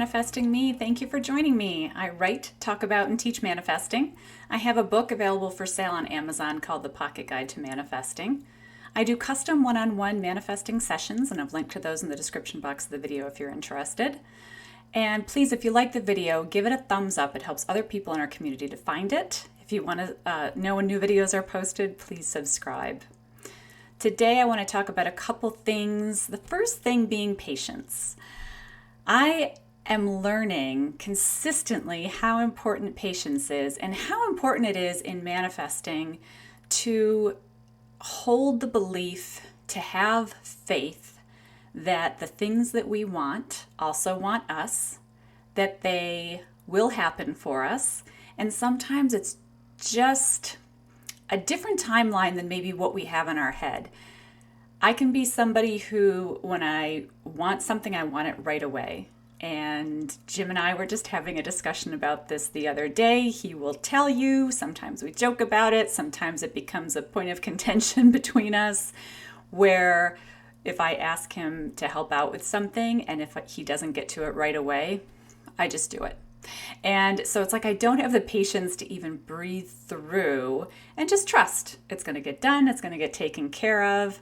Manifesting Me. Thank you for joining me. I write, talk about, and teach manifesting. I have a book available for sale on Amazon called The Pocket Guide to Manifesting. I do custom one-on-one manifesting sessions, and I've linked to those in the description box of the video if you're interested. And please, if you like the video, give it a thumbs up. It helps other people in our community to find it. If you want to know when new videos are posted, please subscribe. Today I want to talk about a couple things. The first thing being patience. I am learning consistently how important patience is and how important it is in manifesting to hold the belief, to have faith that the things that we want also want us, that they will happen for us, and sometimes it's just a different timeline than maybe what we have in our head. I can be somebody who, when I want something, I want it right away. And Jim and I were just having a discussion about this the other day. He will tell you, sometimes we joke about it, sometimes it becomes a point of contention between us, where if I ask him to help out with something and if he doesn't get to it right away, I just do it. And so it's like I don't have the patience to even breathe through and just trust it's going to get done, it's going to get taken care of.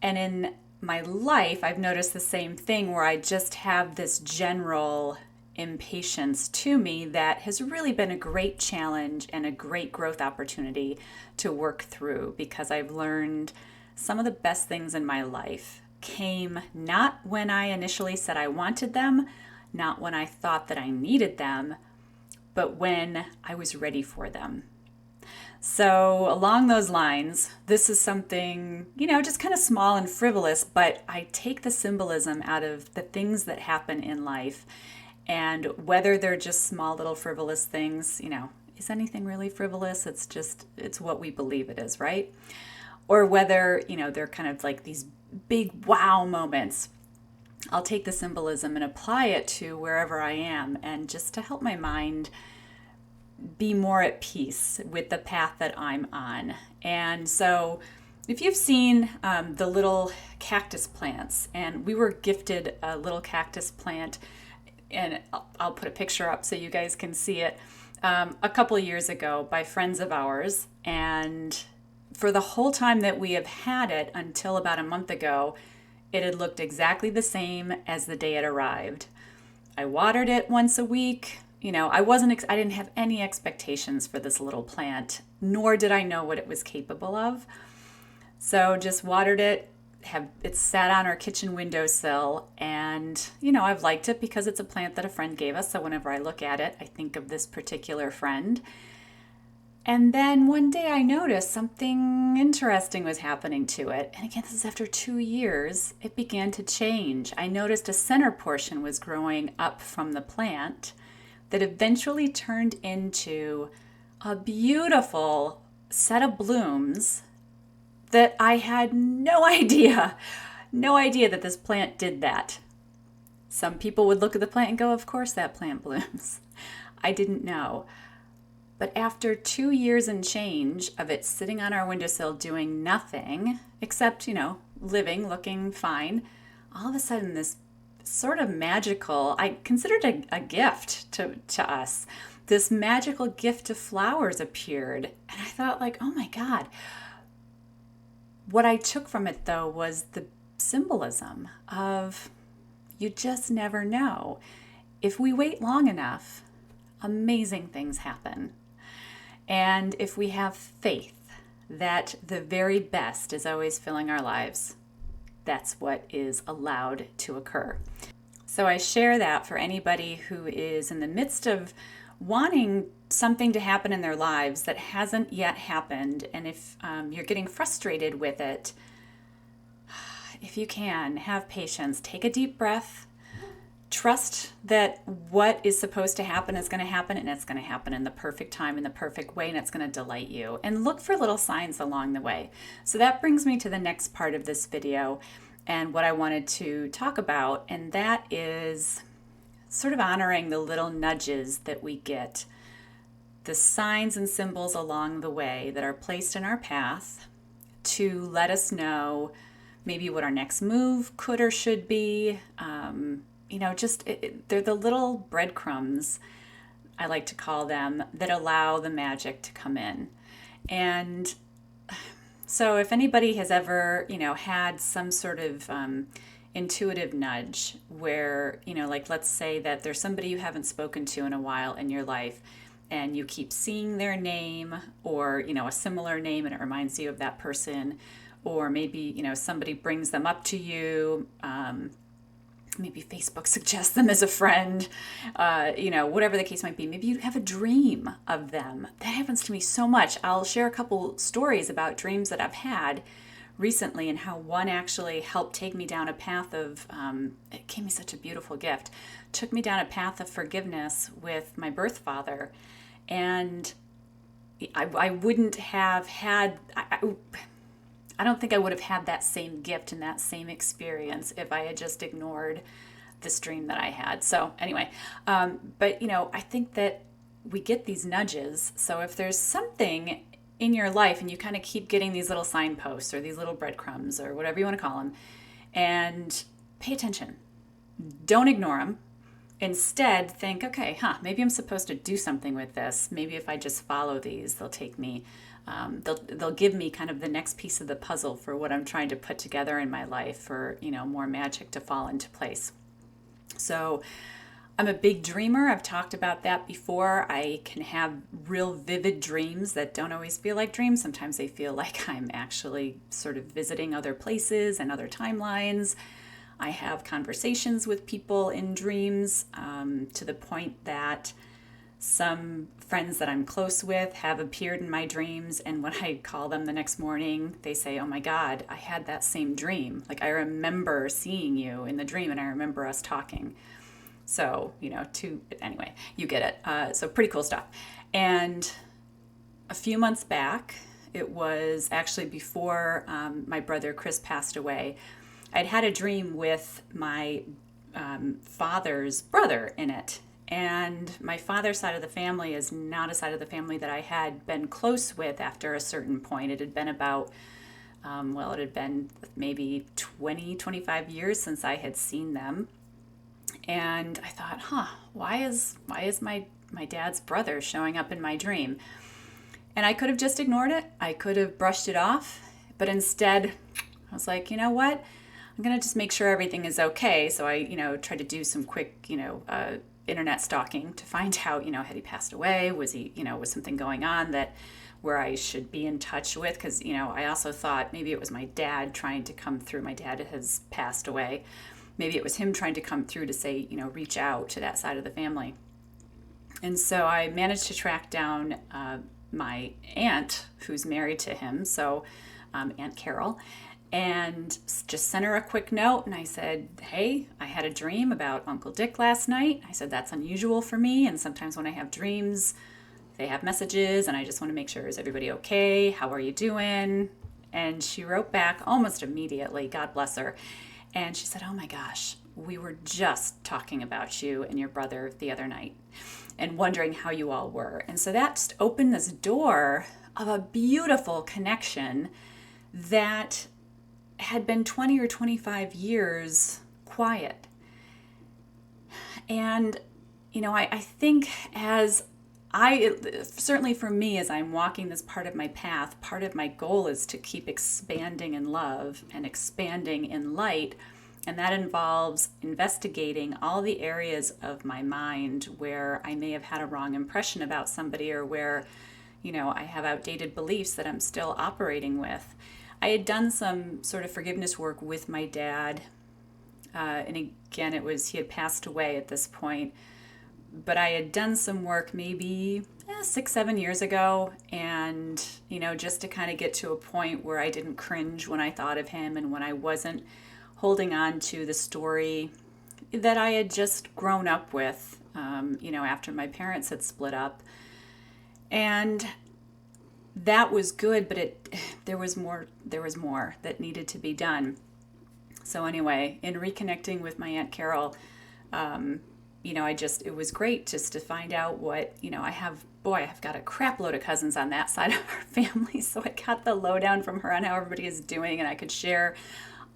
And in my life, I've noticed the same thing where I just have this general impatience to me that has really been a great challenge and a great growth opportunity to work through, because I've learned some of the best things in my life came not when I initially said I wanted them, not when I thought that I needed them, but when I was ready for them. So along those lines, this is something, just kind of small and frivolous, but I take the symbolism out of the things that happen in life. And whether they're just small little frivolous things, is anything really frivolous? It's what we believe it is, right? Or whether, they're kind of like these big wow moments. I'll take the symbolism and apply it to wherever I am, and just to help my mind be more at peace with the path that I'm on. And so if you've seen the little cactus plants, and we were gifted a little cactus plant, and I'll put a picture up so you guys can see it, a couple of years ago by friends of ours. And for the whole time that we have had it until about a month ago, it had looked exactly the same as the day it arrived. I watered it once a week. I didn't have any expectations for this little plant, nor did I know what it was capable of. So just watered it, it sat on our kitchen windowsill, and, I've liked it because it's a plant that a friend gave us. So whenever I look at it, I think of this particular friend. And then one day I noticed something interesting was happening to it. And again, this is after 2 years, it began to change. I noticed a center portion was growing up from the plant that eventually turned into a beautiful set of blooms that I had no idea that this plant did that. Some people would look at the plant and go, of course that plant blooms. I didn't know. But after 2 years and change of it sitting on our windowsill doing nothing except, living, looking fine, all of a sudden this sort of magical, I considered a gift to us, this magical gift of flowers appeared. And I thought, like, oh my God. What I took from it, though, was the symbolism of you just never know. If we wait long enough, amazing things happen. And if we have faith that the very best is always filling our lives, that's what is allowed to occur. So I share that for anybody who is in the midst of wanting something to happen in their lives that hasn't yet happened. And if you're getting frustrated with it, if you can, have patience, take a deep breath. Trust that what is supposed to happen is going to happen, and it's going to happen in the perfect time, in the perfect way, and it's going to delight you. And look for little signs along the way. So that brings me to the next part of this video and what I wanted to talk about, and that is sort of honoring the little nudges that we get, the signs and symbols along the way that are placed in our path to let us know maybe what our next move could or should be, they're the little breadcrumbs, I like to call them, that allow the magic to come in. And so if anybody has ever, had some sort of intuitive nudge where, like let's say that there's somebody you haven't spoken to in a while in your life and you keep seeing their name or, a similar name and it reminds you of that person, or maybe, somebody brings them up to you, maybe Facebook suggests them as a friend, whatever the case might be. Maybe you have a dream of them. That happens to me so much. I'll share a couple stories about dreams that I've had recently and how one actually helped take me down a path of, it gave me such a beautiful gift, took me down a path of forgiveness with my birth father. And I wouldn't have had, I don't think I would have had that same gift and that same experience if I had just ignored this dream that I had. So anyway, but I think that we get these nudges. So if there's something in your life and you kind of keep getting these little signposts or these little breadcrumbs or whatever you want to call them, and pay attention. Don't ignore them. Instead, think, okay, maybe I'm supposed to do something with this. Maybe if I just follow these, they'll take me, they'll give me kind of the next piece of the puzzle for what I'm trying to put together in my life for, more magic to fall into place. So I'm a big dreamer. I've talked about that before. I can have real vivid dreams that don't always feel like dreams. Sometimes they feel like I'm actually sort of visiting other places and other timelines. I have conversations with people in dreams to the point that some friends that I'm close with have appeared in my dreams. And when I call them the next morning, they say, oh my God, I had that same dream. Like I remember seeing you in the dream and I remember us talking. So, anyway, you get it. So pretty cool stuff. And a few months back, it was actually before my brother Chris passed away, I'd had a dream with my father's brother in it. And my father's side of the family is not a side of the family that I had been close with after a certain point. It had been about, it had been maybe 20, 25 years since I had seen them. And I thought, why is my dad's brother showing up in my dream? And I could have just ignored it. I could have brushed it off. But instead, I was like, you know what? I'm going to just make sure everything is okay. So I, tried to do some quick, internet stalking to find out, had he passed away? Was he, was something going on that where I should be in touch with? Because, I also thought maybe it was my dad trying to come through. My dad has passed away. Maybe it was him trying to come through to say, reach out to that side of the family. And so I managed to track down my aunt who's married to him. So Aunt Carol. And just sent her a quick note and I said, hey, I had a dream about Uncle Dick last night. I said, that's unusual for me. And sometimes when I have dreams, they have messages and I just want to make sure, is everybody okay? How are you doing? And she wrote back almost immediately, God bless her. And she said, oh my gosh, we were just talking about you and your brother the other night and wondering how you all were. And so that just opened this door of a beautiful connection that had been 20 or 25 years quiet. And, I think certainly for me, as I'm walking this part of my path, part of my goal is to keep expanding in love and expanding in light. And that involves investigating all the areas of my mind where I may have had a wrong impression about somebody or where, I have outdated beliefs that I'm still operating with. I had done some sort of forgiveness work with my dad. And again, he had passed away at this point. But I had done some work maybe 6-7 years ago. And, just to kind of get to a point where I didn't cringe when I thought of him and when I wasn't holding on to the story that I had just grown up with, after my parents had split up. And that was good, but there was more that needed to be done. So anyway, in reconnecting with my Aunt Carol, it was great just to find out what, I've got a crap load of cousins on that side of our family. So I got the lowdown from her on how everybody is doing and I could share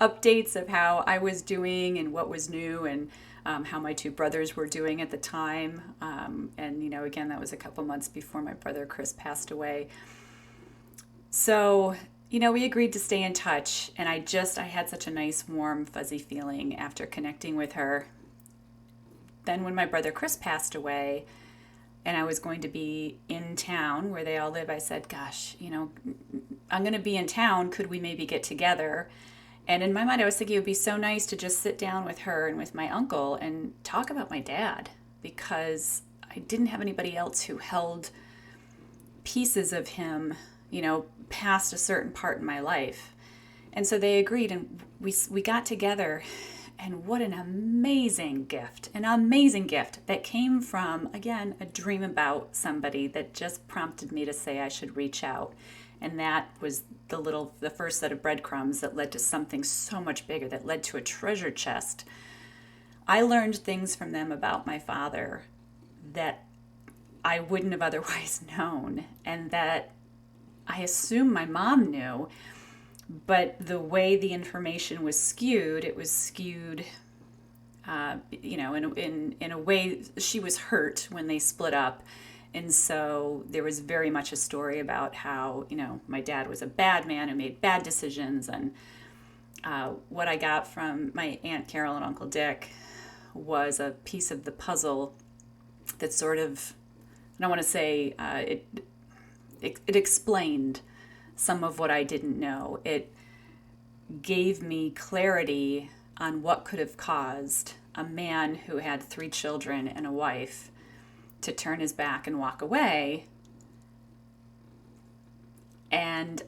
updates of how I was doing and what was new. And how my two brothers were doing at the time. And, again, that was a couple months before my brother Chris passed away. So, we agreed to stay in touch. And I had such a nice, warm, fuzzy feeling after connecting with her. Then when my brother Chris passed away and I was going to be in town where they all live, I said, gosh, I'm going to be in town. Could we maybe get together? And in my mind, I was thinking it would be so nice to just sit down with her and with my uncle and talk about my dad, because I didn't have anybody else who held pieces of him, past a certain part in my life. And so they agreed, and we got together, and what an amazing gift that came from, again, a dream about somebody that just prompted me to say I should reach out. And that was the first set of breadcrumbs that led to something so much bigger, that led to a treasure chest. I learned things from them about my father that I wouldn't have otherwise known, and that I assume my mom knew, but the way the information was skewed, it was skewed, in a way. She was hurt when they split up. And so there was very much a story about how, my dad was a bad man who made bad decisions. And what I got from my Aunt Carol and Uncle Dick was a piece of the puzzle that sort of, I don't want to say it explained some of what I didn't know. It gave me clarity on what could have caused a man who had 3 children and a wife to turn his back and walk away. And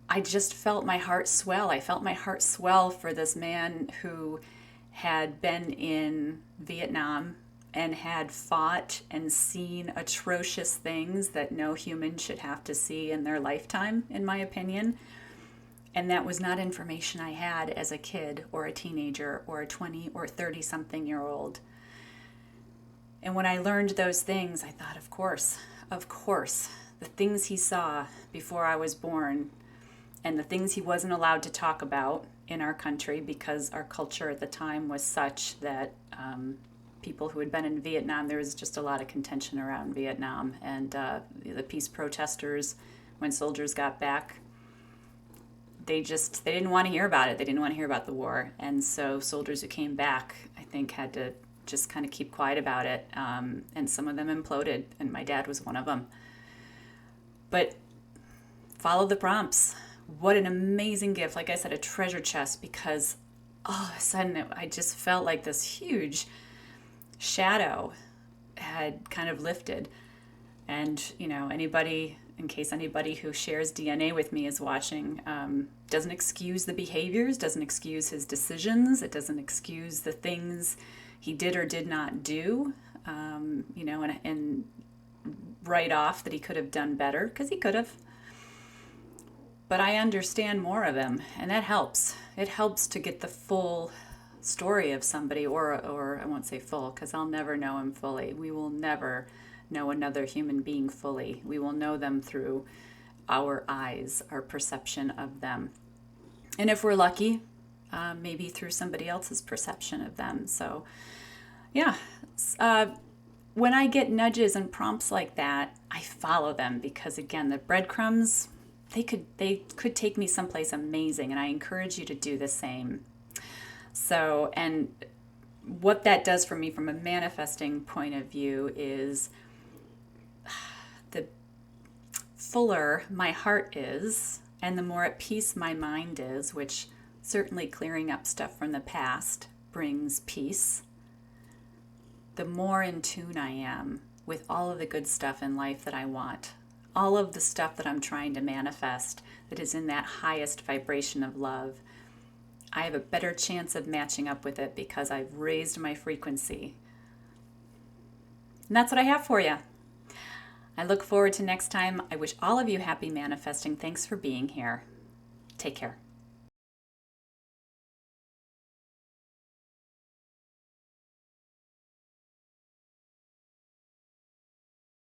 I just felt my heart swell. I felt my heart swell for this man who had been in Vietnam and had fought and seen atrocious things that no human should have to see in their lifetime, in my opinion. And that was not information I had as a kid or a teenager or a 20 or 30-something-year-old. And when I learned those things, I thought, of course, the things he saw before I was born and the things he wasn't allowed to talk about in our country, because our culture at the time was such that people who had been in Vietnam, there was just a lot of contention around Vietnam. And the peace protesters, when soldiers got back, they didn't want to hear about it. They didn't want to hear about the war. And so soldiers who came back, I think, had to just kind of keep quiet about it. And some of them imploded, and my dad was one of them. But follow the prompts. What an amazing gift. Like I said, a treasure chest, because all of a sudden I just felt like this huge shadow had kind of lifted. And, in case anybody who shares DNA with me is watching, doesn't excuse the behaviors, doesn't excuse his decisions. It doesn't excuse the things he did or did not do, and write off that he could have done better, because he could have. But I understand more of him, and that helps. It helps to get the full story of somebody, or I won't say full, because I'll never know him fully. We will never know another human being fully. We will know them through our eyes, our perception of them. And if we're lucky, maybe through somebody else's perception of them. So, yeah. When I get nudges and prompts like that, I follow them, because, again, the breadcrumbs, they could take me someplace amazing, and I encourage you to do the same. So, and what that does for me from a manifesting point of view is the fuller my heart is, and the more at peace my mind is, which certainly clearing up stuff from the past brings peace, the more in tune I am with all of the good stuff in life that I want, all of the stuff that I'm trying to manifest that is in that highest vibration of love. I have a better chance of matching up with it because I've raised my frequency. And that's what I have for you. I look forward to next time. I wish all of you happy manifesting. Thanks for being here. Take care.